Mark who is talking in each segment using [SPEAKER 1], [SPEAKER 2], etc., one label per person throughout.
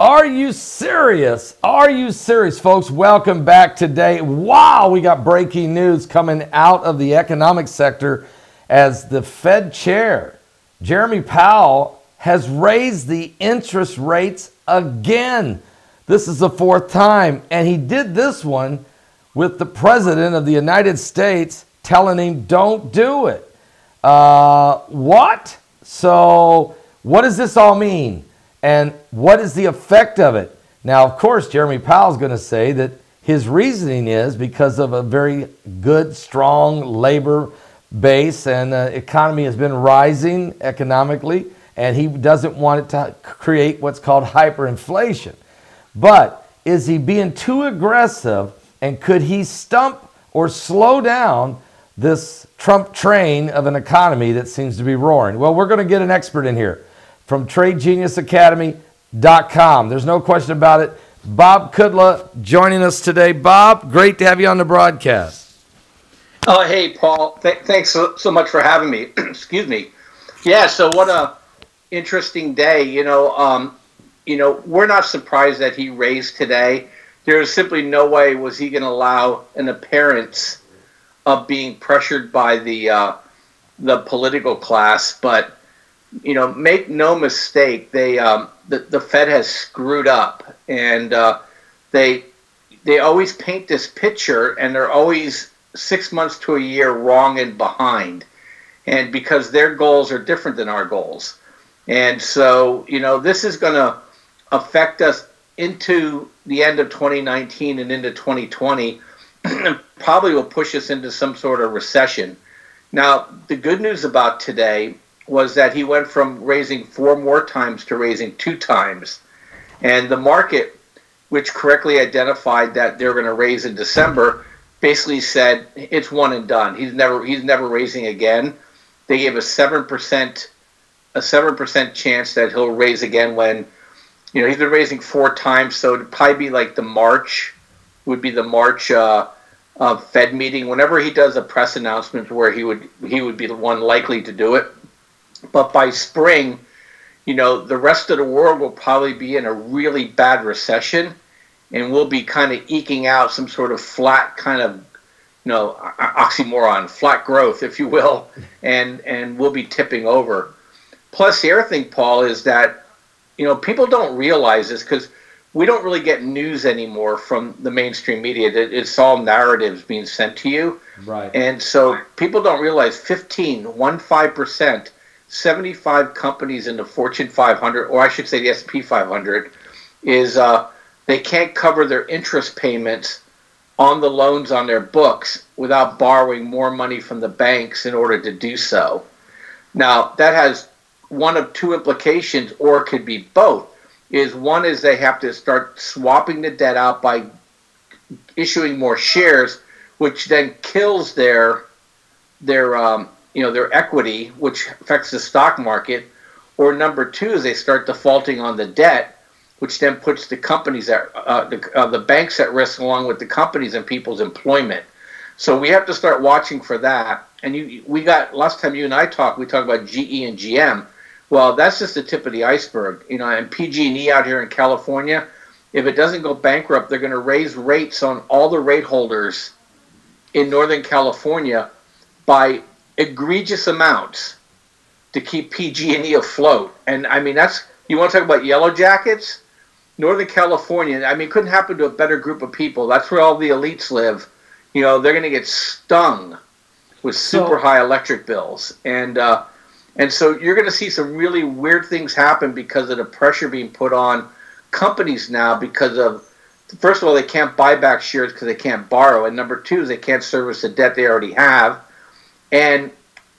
[SPEAKER 1] Are you serious? Are you serious, folks? Welcome back today. Wow, we got breaking news coming out of the economic sector as the Fed chair, Jeremy Powell, has raised the interest rates again. This is the fourth time, and he did this one with the president of the United States telling him don't do it. What? So what does this all mean? And what is the effect of it? Now, of course, Jeremy Powell is going to say that his reasoning is because of a very good, strong labor base, and the economy has been rising economically, and he doesn't want it to create what's called hyperinflation. But is he being too aggressive, and could he stump or slow down this Trump train of an economy that seems to be roaring? Well, we're going to get an expert in here from TradeGeniusAcademy.com. There's no question about it. Bob Kudla joining us today. Bob, great to have you on the broadcast.
[SPEAKER 2] Oh, hey, Paul. Thanks so much for having me. Excuse me. Yeah, so what a interesting day. We're not surprised that he raised today. There is simply no way was he going to allow an appearance of being pressured by the political class. But make no mistake, the Fed has screwed up, and they always paint this picture, and they're always 6 months to a year wrong and behind, and because their goals are different than our goals, and so this is going to affect us into the end of 2019 and into 2020, and probably will push us into some sort of recession. Now, the good news about today was that he went from raising 4 more times to raising 2 times. And the market, which correctly identified that they're going to raise in December, basically said it's one and done. He's never raising again. They gave a 7% chance that he'll raise again when he's been raising 4 times, so it'd probably be like the March Fed meeting, whenever he does a press announcement where he would be the one likely to do it. But by spring, the rest of the world will probably be in a really bad recession, and we'll be kind of eking out some sort of flat kind of, oxymoron, flat growth, if you will, and we'll be tipping over. Plus, the other thing, Paul, is that, people don't realize this because we don't really get news anymore from the mainstream media. It's all narratives being sent to you.
[SPEAKER 1] Right.
[SPEAKER 2] And so people don't realize 15%, 75 companies in the Fortune 500, or I should say the S&P 500, is they can't cover their interest payments on the loans on their books without borrowing more money from the banks in order to do so. Now, that has one of 2 implications, or it could be both. One is they have to start swapping the debt out by issuing more shares, which then kills their equity, which affects the stock market. Or number 2 is they start defaulting on the debt, which then puts the companies the banks at risk, along with the companies and people's employment. So we have to start watching for that. And last time you and I talked, we talked about GE and GM. Well, that's just the tip of the iceberg. And PG&E out here in California, if it doesn't go bankrupt, they're going to raise rates on all the rate holders in Northern California by egregious amounts to keep PG&E afloat. And I mean, you want to talk about yellow jackets? Northern California, couldn't happen to a better group of people. That's where all the elites live. They're going to get stung with super high electric bills. And so you're going to see some really weird things happen because of the pressure being put on companies now because of, first of all, they can't buy back shares because they can't borrow. And number 2 is they can't service the debt they already have. And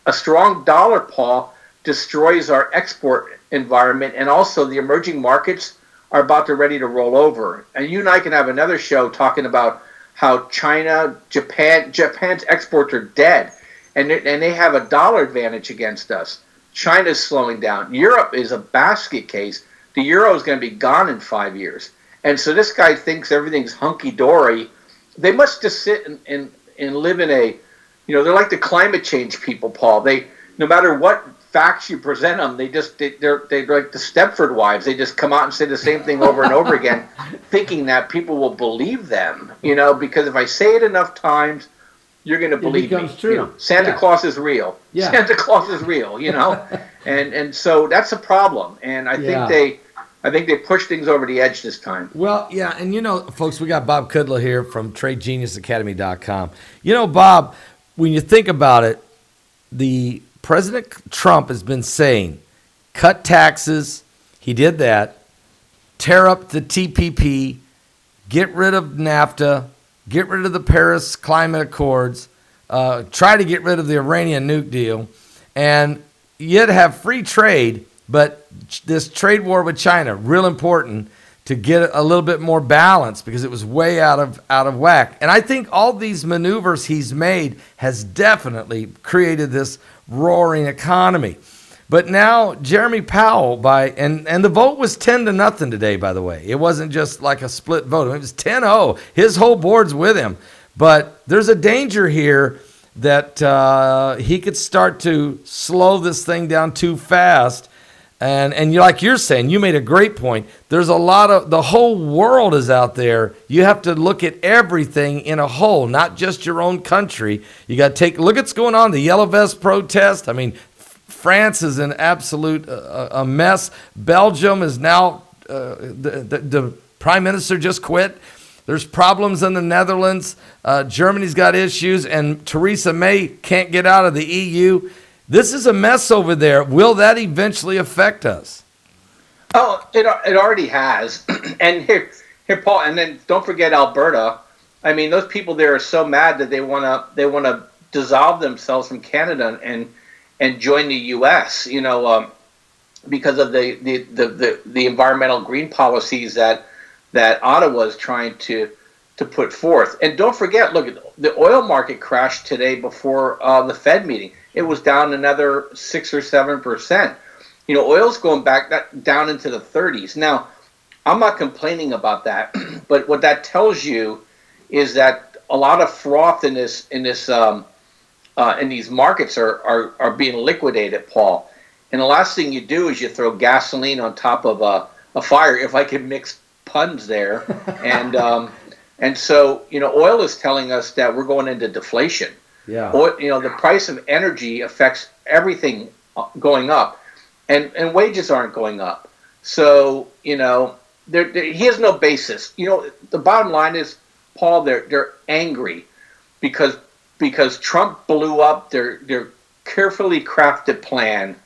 [SPEAKER 2] a strong dollar, Paul, destroys our export environment. And also the emerging markets are about to ready to roll over. And you and I can have another show talking about how China, Japan's exports are dead. And they have a dollar advantage against us. China's slowing down. Europe is a basket case. The euro is going to be gone in 5 years. And so this guy thinks everything's hunky-dory. They must just sit and live in a, they're like the climate change people, Paul. No matter what facts you present them, they're like the Stepford wives. They just come out and say the same thing over and over again, thinking that people will believe them. Because if I say it enough times, you're going to believe me.
[SPEAKER 1] True.
[SPEAKER 2] Santa Claus is real.
[SPEAKER 1] Yeah.
[SPEAKER 2] Santa Claus is real. and so that's a problem. And I think they pushed things over the edge this time.
[SPEAKER 1] Well, yeah, and folks, we got Bob Kudla here from TradeGeniusAcademy.com. Bob, when you think about it, the President Trump has been saying, cut taxes. He did that. Tear up the TPP. Get rid of NAFTA. Get rid of the Paris Climate Accords. Try to get rid of the Iranian nuke deal. And yet have free trade, but this trade war with China, real important to get a little bit more balance because it was way out of whack. And I think all these maneuvers he's made has definitely created this roaring economy. But now Jeremy Powell and the vote was 10-0 today, by the way. It wasn't just like a split vote. It was 10-0. His whole board's with him. But there's a danger here that he could start to slow this thing down too fast. And like you're saying, you made a great point. There's the whole world is out there. You have to look at everything in a whole, not just your own country. You got to look at what's going on, the Yellow Vest protest. I mean, France is an absolute a mess. Belgium is now, the prime minister just quit. There's problems in the Netherlands. Germany's got issues, and Theresa May can't get out of the EU. This is a mess over there. Will that eventually affect us?
[SPEAKER 2] Oh, it already has. And here, Paul, and then don't forget Alberta. I mean, those people there are so mad that they want to dissolve themselves from Canada and join the U.S. Because of the environmental green policies that Ottawa is trying to put forth. And don't forget, look, the oil market crashed today before the Fed meeting. It was down another 6 or 7%. Oil's going back down into the 30s. Now, I'm not complaining about that, but what that tells you is that a lot of froth in these markets are being liquidated, Paul. And the last thing you do is you throw gasoline on top of a fire, if I can mix puns there. And so, oil is telling us that we're going into deflation.
[SPEAKER 1] Yeah.
[SPEAKER 2] The price of energy affects everything going up, and wages aren't going up. So, he has no basis. The bottom line is, Paul, they're angry because Trump blew up their carefully crafted plan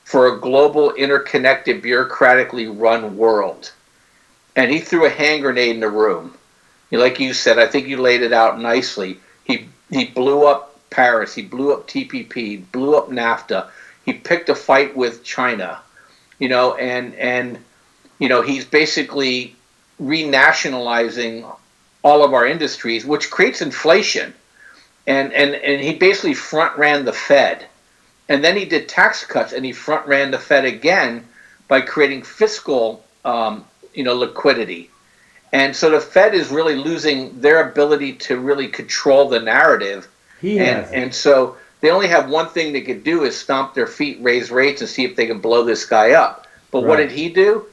[SPEAKER 2] for a global, interconnected, bureaucratically run world. And he threw a hand grenade in the room. Like you said, I think you laid it out nicely. He blew up Paris. He blew up TPP. He blew up NAFTA. He picked a fight with China. And he's basically renationalizing all of our industries, which creates inflation. And he basically front ran the Fed. And then he did tax cuts, and he front ran the Fed again by creating fiscal liquidity. And so the Fed is really losing their ability to really control the narrative. And so they only have one thing they could do is stomp their feet, raise rates, and see if they can blow this guy up. But what did he do?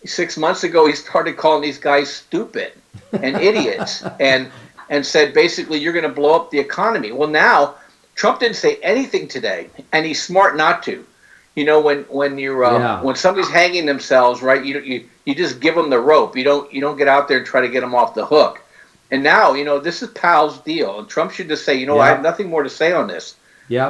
[SPEAKER 2] 6 months ago, he started calling these guys stupid and idiots and said, basically, you're going to blow up the economy. Well, now, Trump didn't say anything today, and he's smart not to. When somebody's hanging themselves, right, you just give them the rope. You don't get out there and try to get them off the hook. And now, this is Powell's deal. And Trump should just say, I have nothing more to say on this. Yeah.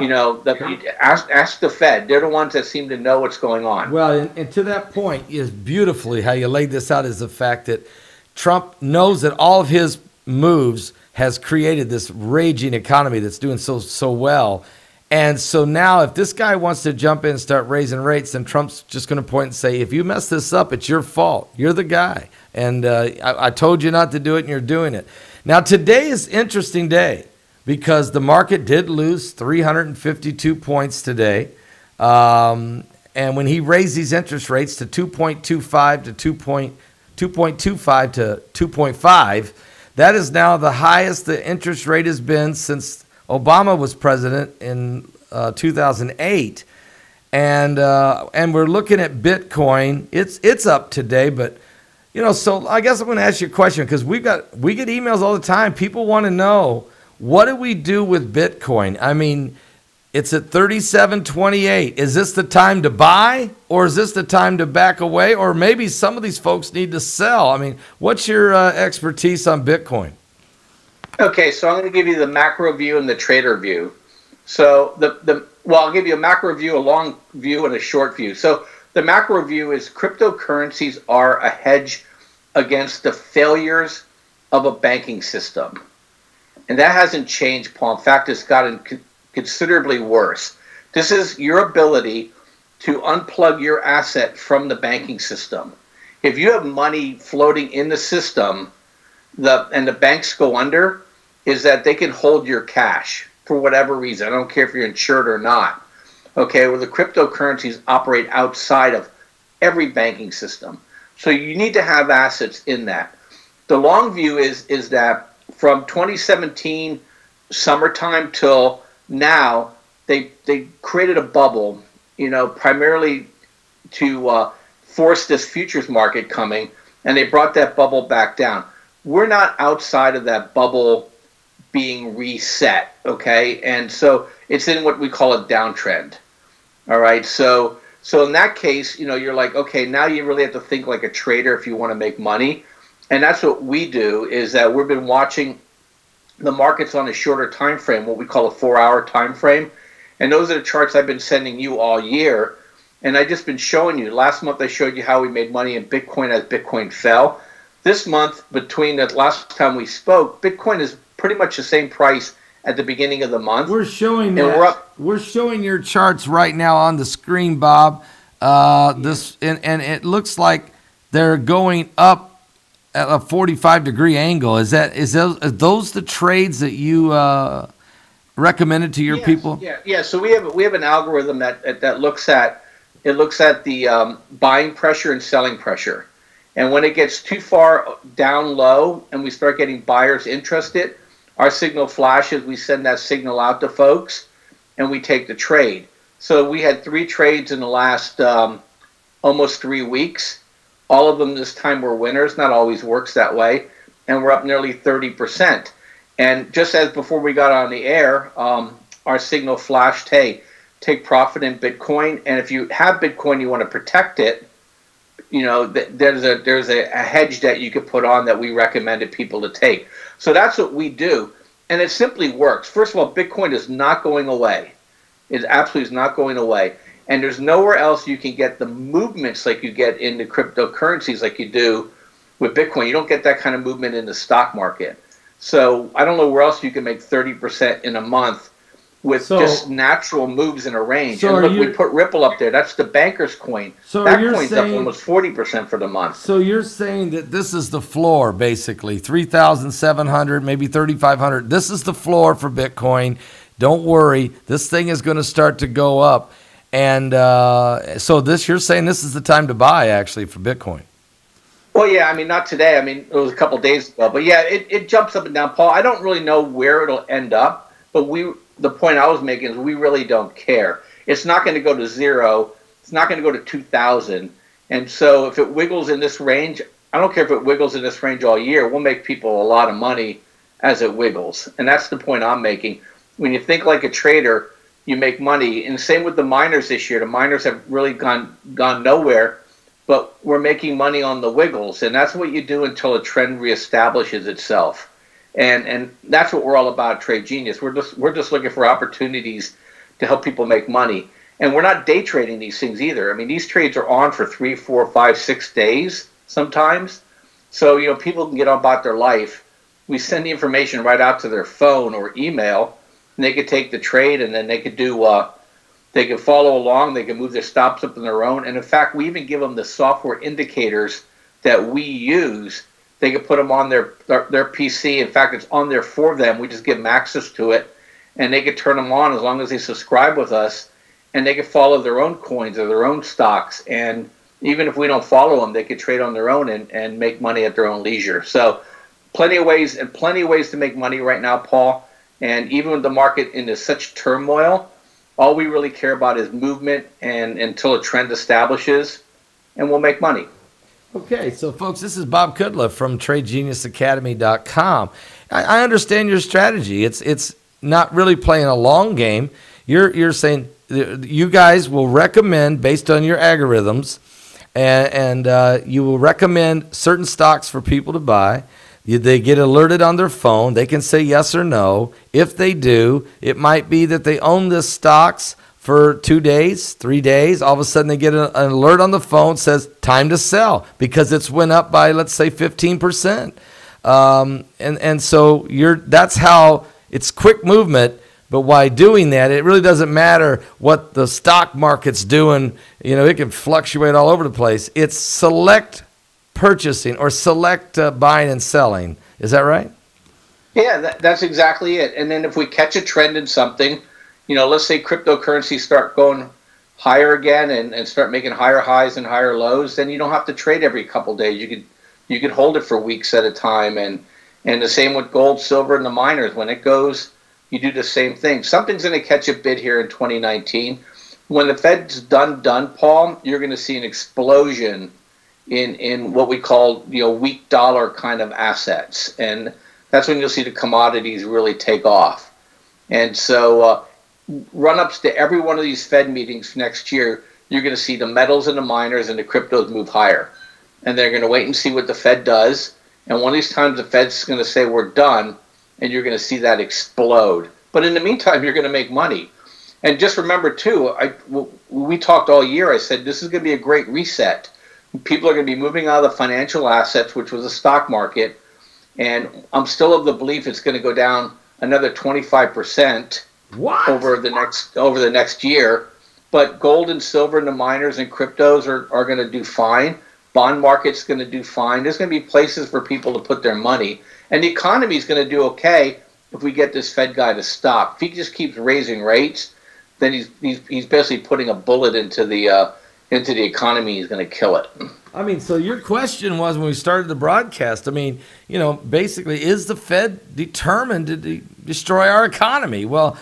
[SPEAKER 2] Ask the Fed. They're the ones that seem to know what's going on.
[SPEAKER 1] Well, and to that point is beautifully how you laid this out is the fact that Trump knows that all of his moves has created this raging economy that's doing so well. And so now if this guy wants to jump in and start raising rates, then Trump's just going to point and say, if you mess this up, it's your fault. You're the guy. And I told you not to do it, and you're doing it. Now, today is an interesting day because the market did lose 352 points today. And when he raised these interest rates to 2.25 to 2.25 to 2.5, that is now the highest the interest rate has been since Obama was president in 2008. and we're looking at Bitcoin. It's up today, but so I guess I'm going to ask you a question, because we get emails all the time. People want to know, what do we do with Bitcoin? I mean, it's at 37.28. Is this the time to buy, or is this the time to back away, or maybe some of these folks need to sell? I mean, what's your expertise on Bitcoin?
[SPEAKER 2] Okay, so I'm going to give you the macro view and the trader view. So I'll give you a macro view, a long view, and a short view. So the macro view is cryptocurrencies are a hedge against the failures of a banking system. And that hasn't changed, Paul. In fact, it's gotten considerably worse. This is your ability to unplug your asset from the banking system. If you have money floating in the system and the banks go under, is that they can hold your cash for whatever reason. I don't care if you're insured or not. Okay, well, the cryptocurrencies operate outside of every banking system. So you need to have assets in that. The long view is that from 2017 summertime till now, they created a bubble, primarily to force this futures market coming, and they brought that bubble back down. We're not outside of that bubble being reset, okay? And so it's in what we call a downtrend. All right, so in that case, you're like, okay, now you really have to think like a trader if you want to make money. And that's what we do, is that we've been watching the markets on a shorter time frame, what we call a 4-hour time frame. And those are the charts I've been sending you all year. And I've just been showing you. Last month I showed you how we made money in Bitcoin as Bitcoin fell. This month, between the last time we spoke, Bitcoin is pretty much the same price at the beginning of the month.
[SPEAKER 1] We're showing that. We're showing your charts right now on the screen, Bob. And it looks like they're going up at a 45-degree angle. Is those the trades that you recommended to your people?
[SPEAKER 2] Yeah. So we have an algorithm that looks at the buying pressure and selling pressure, and when it gets too far down low and we start getting buyers interested, our signal flashes. We send that signal out to folks, and we take the trade. So we had 3 trades in the last almost 3 weeks. All of them this time were winners. Not always works that way. And we're up nearly 30%. And just as before we got on the air, our signal flashed, hey, take profit in Bitcoin. And if you have Bitcoin, you want to protect it, there's a hedge that you could put on that we recommended people to take. So that's what we do. And it simply works. First of all, Bitcoin is not going away. It absolutely is not going away. And there's nowhere else you can get the movements like you get in the cryptocurrencies like you do with Bitcoin. You don't get that kind of movement in the stock market. So I don't know where else you can make 30% in a month with just natural moves in a range.
[SPEAKER 1] So
[SPEAKER 2] and look, we put Ripple up there. That's the banker's coin.
[SPEAKER 1] So
[SPEAKER 2] that coin's up almost 40% for the month.
[SPEAKER 1] So you're saying that this is the floor, basically, 3,700, maybe 3,500. This is the floor for Bitcoin. Don't worry. This thing is going to start to go up. And so you're saying this is the time to buy, actually, for Bitcoin.
[SPEAKER 2] Well, yeah, I mean, not today. I mean, it was a couple days ago. But, yeah, it jumps up and down. Paul, I don't really know where it'll end up. But the point I was making is we really don't care. It's not going to go to 0. It's not going to go to 2,000. And so if it wiggles in this range, I don't care if it wiggles in this range all year. We'll make people a lot of money as it wiggles. And that's the point I'm making. When you think like a trader, you make money. And same with the miners this year. The miners have really gone nowhere, but we're making money on the wiggles. And that's what you do until a trend reestablishes itself. And that's what we're all about at Trade Genius. We're just looking for opportunities to help people make money. And we're not day trading these things either. I mean, these trades are on for 3, 4, 5, 6 days sometimes. So, people can get on about their life. We send the information right out to their phone or email, and they could take the trade, and then they could they could follow along. They can move their stops up on their own. And in fact, we even give them the software indicators that we use. They could put them on their PC. In fact, it's on there for them. We just give them access to it, and they could turn them on as long as they subscribe with us, and they could follow their own coins or their own stocks. And even if we don't follow them, they could trade on their own and make money at their own leisure. So plenty of ways to make money right now, Paul. And even with the market in such turmoil, All we really care about is movement, and until a trend establishes, and we'll make money.
[SPEAKER 1] Okay, so folks, this is Bob Kudla from TradeGeniusAcademy.com. I understand your strategy. It's not really playing a long game. You're saying you guys will recommend based on your algorithms, and you will recommend certain stocks for people to buy. They get alerted on their phone. They can say yes or no. If they do, it might be that they own this stocks for 2 days, 3 days. All of a sudden they get an alert on the phone, says time to sell because it's went up by, let's say, 15%. And so that's how it's quick movement. But while doing that, it really doesn't matter what the stock market's doing. You know, it can fluctuate all over the place. It's select purchasing or select buying and selling. Is that right?
[SPEAKER 2] Yeah, that's exactly it. And then if we catch a trend in something, you know, let's say cryptocurrencies start going higher again and start making higher highs and higher lows, then you don't have to trade every couple days. You could hold it for weeks at a time. And the same with gold, silver, and the miners. When it goes, you do the same thing. Something's going to catch a bid here in 2019. When the Fed's done, Paul, you're going to see an explosion in what we call, you know, weak dollar kind of assets. And that's when you'll see the commodities really take off. And so run-ups to every one of these Fed meetings next year, you're going to see the metals and the miners and the cryptos move higher. And they're going to wait and see what the Fed does. And one of these times the Fed's going to say, we're done, and you're going to see that explode. But in the meantime, you're going to make money. And just remember, too, we talked all year. I said this is going to be a great reset. People are going to be moving out of the financial assets, which was the stock market. And I'm still of the belief it's going to go down another 25% over the next year. But gold and silver and the miners and cryptos are going to do fine. Bond market's going to do fine. There's going to be places for people to put their money. And the economy is going to do okay if we get this Fed guy to stop. If he just keeps raising rates, then he's basically putting a bullet into the economy. He's going to kill it.
[SPEAKER 1] I mean, so your question was when we started the broadcast, I mean, you know, basically, is the Fed determined to destroy our economy? Well,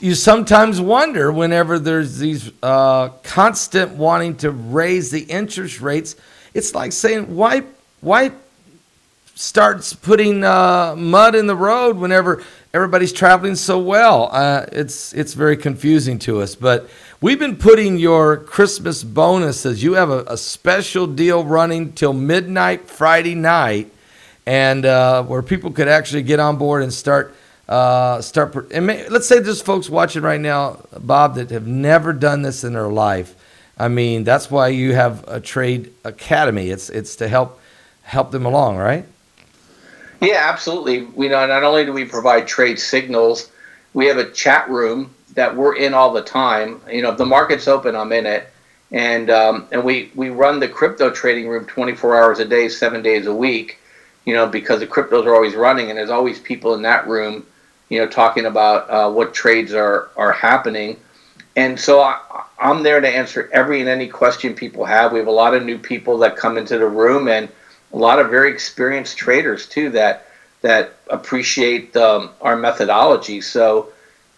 [SPEAKER 1] you sometimes wonder whenever there's these constant wanting to raise the interest rates. It's like saying, why start putting mud in the road whenever everybody's traveling so well? It's very confusing to us. But we've been putting your Christmas bonuses. You have a special deal running till midnight Friday night, and where people could actually get on board and start. Let's say there's folks watching right now, Bob, that have never done this in their life. I mean, that's why you have a trade academy. It's to help them along, right?
[SPEAKER 2] Yeah, absolutely. We know not only do we provide trade signals, we have a chat room that we're in all the time. You know, if the market's open, I'm in it, and we run the crypto trading room 24 hours a day, 7 days a week. You know, because the cryptos are always running, and there's always people in that room, you know, talking about what trades are happening. And so I'm there to answer every and any question people have. We have a lot of new people that come into the room, and a lot of very experienced traders too that appreciate our methodology. So,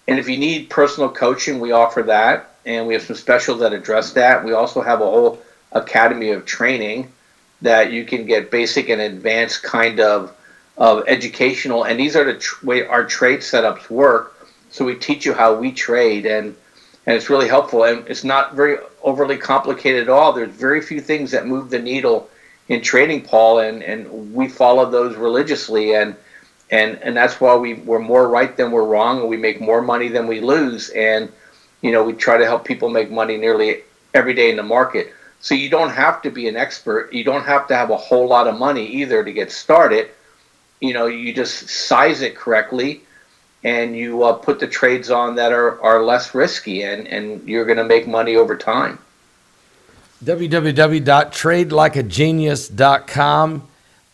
[SPEAKER 2] and if you need personal coaching, we offer that, and we have some specials that address that. We also have a whole academy of training that you can get basic and advanced kind of educational, and these are the way our trade setups work. So we teach you how we trade, and it's really helpful, and it's not very overly complicated at all. There's very few things that move the needle in trading, Paul, and we follow those religiously, and that's why we're more right than we're wrong, and we make more money than we lose, and you know, we try to help people make money nearly every day in the market. So you don't have to be an expert. You don't have to have a whole lot of money either to get started. You know, you just size it correctly, and you put the trades on that are less risky, and you're going to make money over time.
[SPEAKER 1] www.tradelikeagenius.com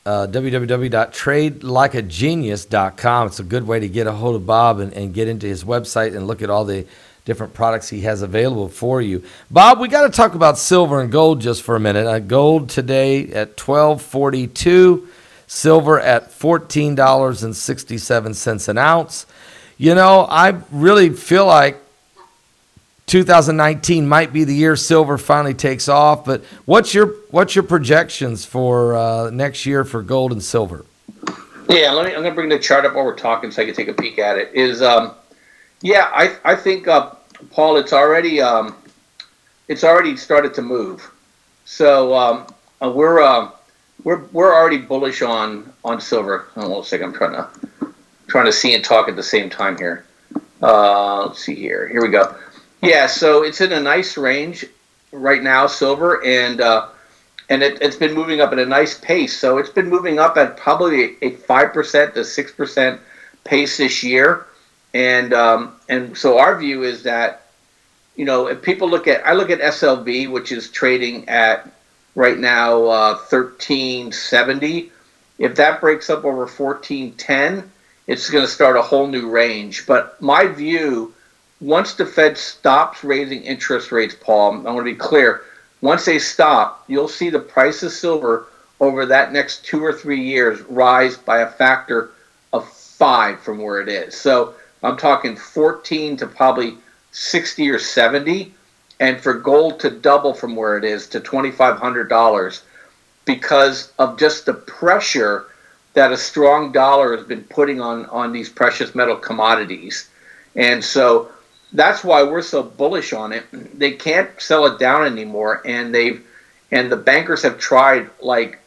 [SPEAKER 1] www.tradelikeagenius.com. It's a good way to get a hold of Bob and get into his website and look at all the different products he has available for you. Bob, we got to talk about silver and gold just for a minute. Gold today at $12.42, silver at $14.67 an ounce. You know, I really feel like 2019 might be the year silver finally takes off. But what's your projections for next year for gold and silver?
[SPEAKER 2] Yeah, I'm going to bring the chart up while we're talking so I can take a peek at it. I think Paul, it's already started to move. So we're already bullish on silver. Hold on a second, I'm trying to see and talk at the same time here. Let's see here. Here we go. Yeah, so it's in a nice range right now, silver, and it's been moving up at a nice pace. So it's been moving up at probably a 5% to 6% pace this year, and so our view is that, if people I look at SLV, which is trading at right now 1370. If that breaks up over 1410, it's going to start a whole new range. But my view, once the Fed stops raising interest rates, Paul, I want to be clear, once they stop, you'll see the price of silver over that next 2 or 3 years rise by a factor of 5 from where it is. So I'm talking 14 to probably 60 or 70, and for gold to double from where it is to $2,500 because of just the pressure that a strong dollar has been putting on these precious metal commodities. And so that's why we're so bullish on it. They can't sell it down anymore, and the bankers have tried like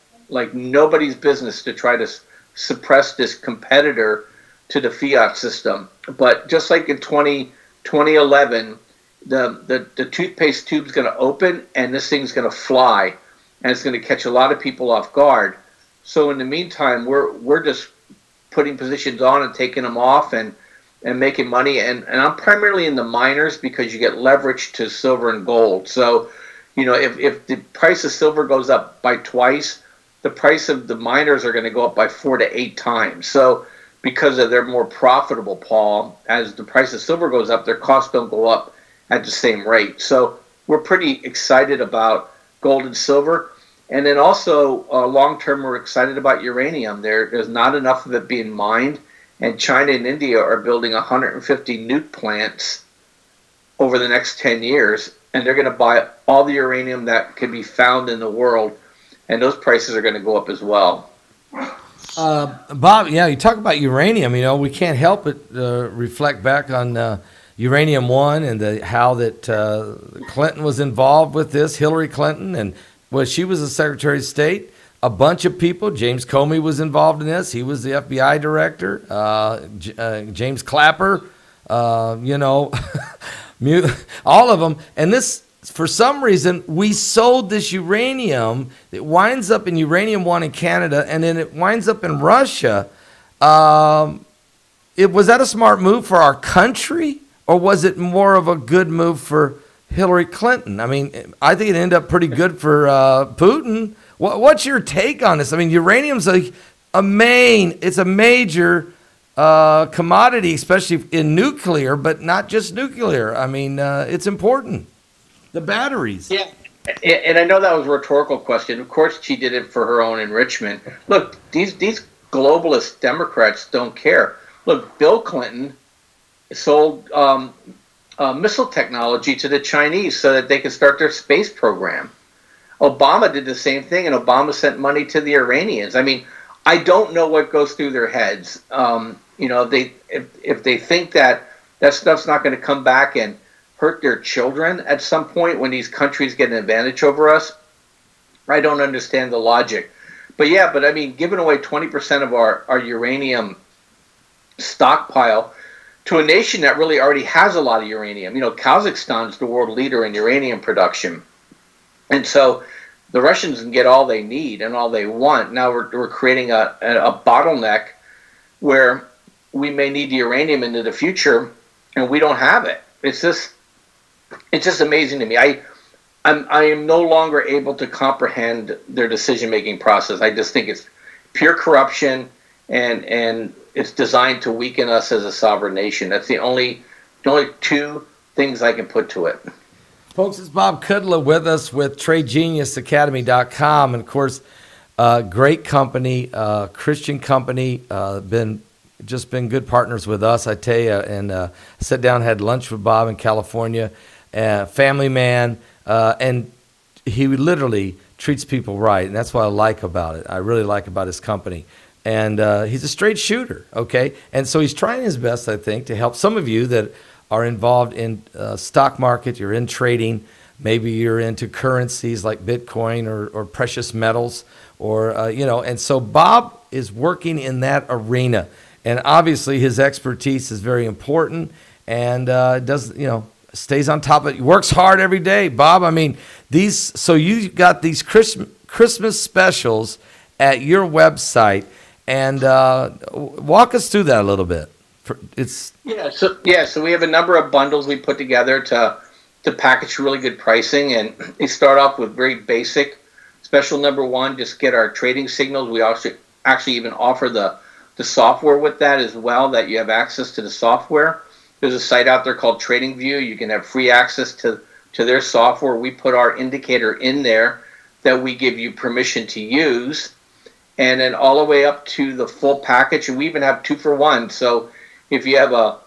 [SPEAKER 2] nobody's business to try to suppress this competitor to the fiat system. But just like in 2011, the toothpaste tube's going to open, and this thing's going to fly, and it's going to catch a lot of people off guard. So in the meantime, we're just putting positions on and taking them off and making money. And I'm primarily in the miners because you get leverage to silver and gold. So, if the price of silver goes up by twice, the price of the miners are going to go up by 4 to 8 times. So because they're more profitable, Paul, as the price of silver goes up, their costs don't go up at the same rate. So we're pretty excited about gold and silver. And then also, long term, we're excited about uranium. There's not enough of it being mined, and China and India are building 150 nuke plants over the next 10 years, and they're going to buy all the uranium that can be found in the world, and those prices are going to go up as well.
[SPEAKER 1] Bob, yeah, you talk about uranium. We can't help but reflect back on Uranium One and how that Clinton was involved with this, Hillary Clinton, and she was the Secretary of State. A bunch of people. James Comey was involved in this. He was the FBI director. James Clapper, all of them. And this, for some reason, we sold this uranium. It winds up in Uranium One in Canada, and then it winds up in Russia. Was that a smart move for our country, or was it more of a good move for Hillary Clinton? I mean, I think it ended up pretty good for Putin. What's your take on this? I mean, uranium's it's a major commodity, especially in nuclear, but not just nuclear. I mean, it's important. The batteries.
[SPEAKER 2] Yeah, and I know that was a rhetorical question. Of course, she did it for her own enrichment. Look, these globalist Democrats don't care. Look, Bill Clinton sold missile technology to the Chinese so that they could start their space program. Obama did the same thing, and Obama sent money to the Iranians. I mean, I don't know what goes through their heads. If they think that stuff's not going to come back and hurt their children at some point when these countries get an advantage over us, I don't understand the logic. But I mean, giving away 20% of our uranium stockpile to a nation that really already has a lot of uranium. Kazakhstan's the world leader in uranium production. And so the Russians can get all they need and all they want. Now we're creating a bottleneck where we may need the uranium into the future, and we don't have it. It's just amazing to me. I am no longer able to comprehend their decision-making process. I just think it's pure corruption, and it's designed to weaken us as a sovereign nation. That's the only 2 things I can put to it.
[SPEAKER 1] Folks, it's Bob Kudla with us with TradeGeniusAcademy.com. And, of course, great company, Christian company, been good partners with us, I tell you. And sat down, had lunch with Bob in California. family man, and he literally treats people right, and that's what I like about it. I really like about his company. And he's a straight shooter, okay? And so he's trying his best, I think, to help some of you that are involved in stock market, you're in trading, maybe you're into currencies like Bitcoin or precious metals, or, and so Bob is working in that arena. And obviously his expertise is very important, and stays on top of it. He works hard every day, Bob. I mean, so you got these Christmas specials at your website, and walk us through that a little bit.
[SPEAKER 2] So we have a number of bundles we put together to package really good pricing, and they start off with very basic. Special number one, just get our trading signals. We also actually even offer the software with that as well, that you have access to the software. There's a site out there called TradingView. You can have free access to their software. We put our indicator in there that we give you permission to use, and then all the way up to the full package. And we even have 2-for-1. So if you have a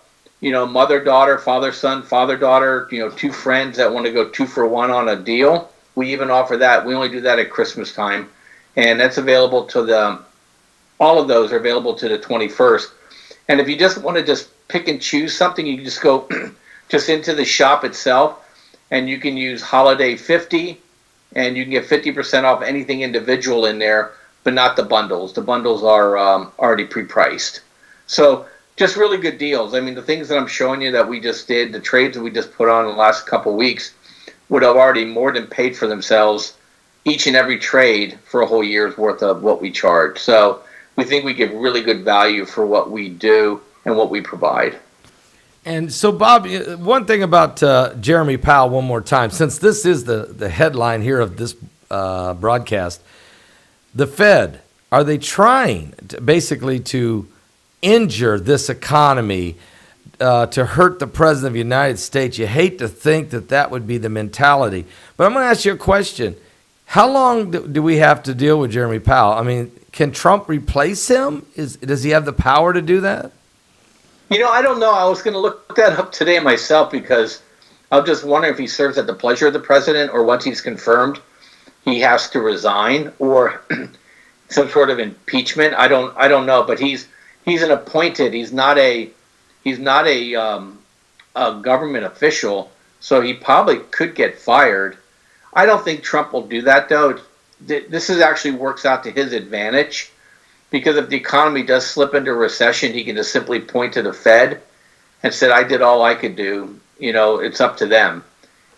[SPEAKER 2] mother-daughter, father-son, father-daughter, two friends that want to go 2-for-1 on a deal, we even offer that. We only do that at Christmas time, and that's available to all of those are available to the 21st. And if you just want to just pick and choose something, you can just go just into the shop itself, and you can use Holiday 50, and you can get 50% off anything individual in there, but not the bundles. The bundles are already pre-priced. So just really good deals. I mean, the things that I'm showing you that we just did, the trades that we just put on in the last couple of weeks, would have already more than paid for themselves, each and every trade, for a whole year's worth of what we charge. So we think we give really good value for what we do and what we provide.
[SPEAKER 1] And so, Bob, one thing about Jeremy Powell, one more time, since this is the headline here of this broadcast, the Fed, are they trying basically to injure this economy, to hurt the President of the United States? You hate to think that would be the mentality. But I'm going to ask you a question. How long do we have to deal with Jeremy Powell? I mean, can Trump replace him? Does he have the power to do that?
[SPEAKER 2] I don't know. I was going to look that up today myself, because I was just wondering if he serves at the pleasure of the president, or once he's confirmed, he has to resign, or some sort of impeachment. I don't know. But he's an appointed. He's not a government official, so he probably could get fired. I don't think Trump will do that, though. This actually works out to his advantage, because if the economy does slip into recession, he can just simply point to the Fed and said, I did all I could do. It's up to them.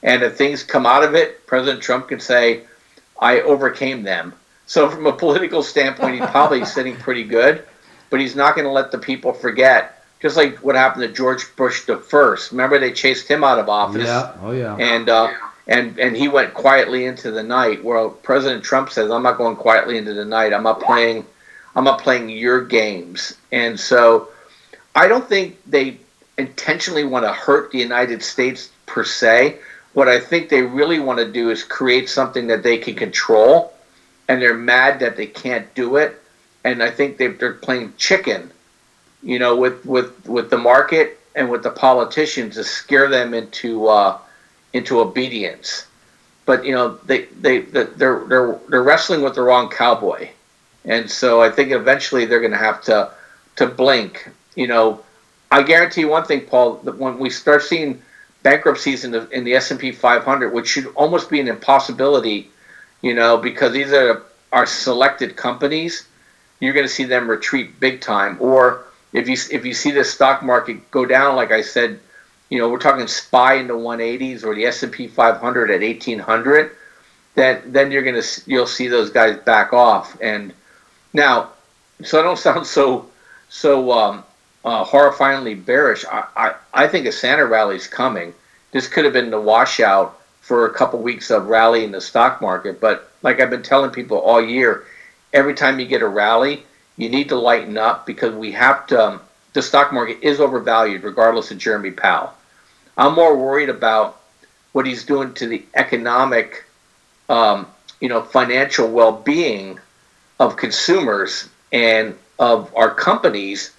[SPEAKER 2] And if things come out of it, President Trump can say, I overcame them. So from a political standpoint, he's probably sitting pretty good, but he's not going to let the people forget, just like what happened to George Bush the first. Remember, they chased him out of office.
[SPEAKER 1] Yeah. Oh, yeah.
[SPEAKER 2] And he went quietly into the night. Well, President Trump says, I'm not going quietly into the night. I'm not playing your games. And so I don't think they intentionally want to hurt the United States per se. What I think they really want to do is create something that they can control, and they're mad that they can't do it. And I think they're playing chicken, with the market and with the politicians, to scare them into obedience. But they're wrestling with the wrong cowboy, and so I think eventually they're going to have to blink. I guarantee one thing, Paul, that when we start seeing bankruptcies in the S&P 500, which should almost be an impossibility, because these are our selected companies, you're going to see them retreat big time. Or if you see the stock market go down, like I said, we're talking SPY in the 180s or the S&P 500 at 1800, then you'll see those guys back off. And now, so I don't sound so horrifyingly bearish. I think a Santa rally is coming. This could have been the washout for a couple weeks of rally in the stock market. But like I've been telling people all year, every time you get a rally, you need to lighten up, because we have to. The stock market is overvalued, regardless of Jeremy Powell. I'm more worried about what he's doing to the economic, financial well-being of consumers and of our companies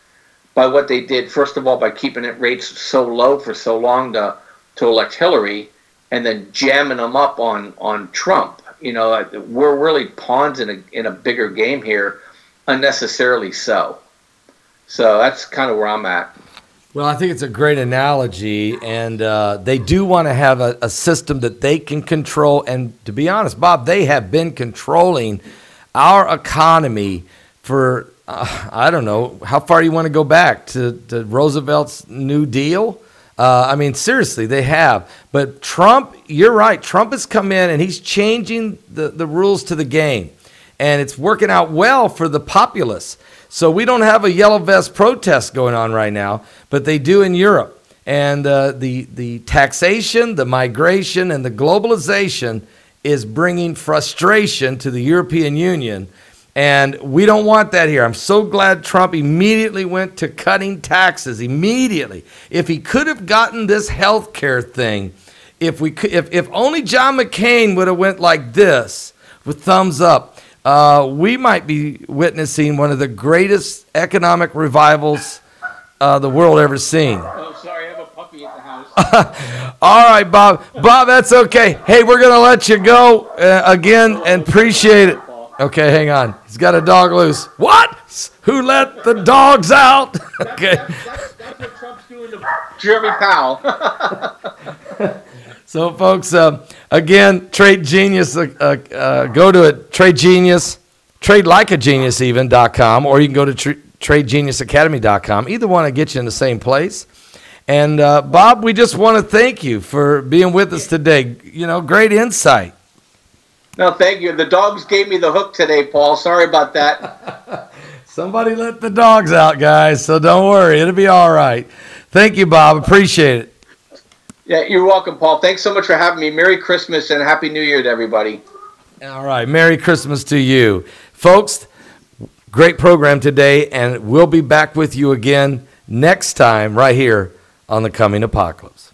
[SPEAKER 2] by what they did. First of all, by keeping rates so low for so long to elect Hillary, and then jamming them up on Trump. You know, we're really pawns in a bigger game here, unnecessarily so. So that's kind of where I'm at.
[SPEAKER 1] Well, I think it's a great analogy, and they do want to have a system that they can control. And to be honest, Bob, they have been controlling our economy for, I don't know, how far you want to go back to Roosevelt's New Deal? I mean, seriously, they have. But Trump, you're right. Trump has come in, and he's changing the rules to the game. And it's working out well for the populace. So we don't have a yellow vest protest going on right now, but they do in Europe. And the taxation, the migration, and the globalization is bringing frustration to the European Union. And we don't want that here. I'm so glad Trump immediately went to cutting taxes, immediately. If he could have gotten this health care thing, if only John McCain would have went like this with thumbs up, we might be witnessing one of the greatest economic revivals the world ever seen.
[SPEAKER 2] Oh, sorry, I have a puppy at the house.
[SPEAKER 1] All right, Bob. Bob, that's okay. Hey, we're going to let you go again and appreciate it. Okay, hang on. He's got a dog loose. What? Who let the dogs out? Okay.
[SPEAKER 2] That's what Trump's doing to Jeremy Powell.
[SPEAKER 1] So, folks, again, Trade Genius, go to it, Trade Genius, tradelikeagenius.com, or you can go to tradegeniusacademy.com. Either one will get you in the same place. And, Bob, we just want to thank you for being with us today. You know, great insight.
[SPEAKER 2] No, thank you. The dogs gave me the hook today, Paul. Sorry about that.
[SPEAKER 1] Somebody let the dogs out, guys, so don't worry. It'll be all right. Thank you, Bob. Appreciate it.
[SPEAKER 2] Yeah, you're welcome, Paul. Thanks so much for having me. Merry Christmas and Happy New Year to everybody.
[SPEAKER 1] All right. Merry Christmas to you. Folks, great program today, and we'll be back with you again next time right here on The Coming Apocalypse.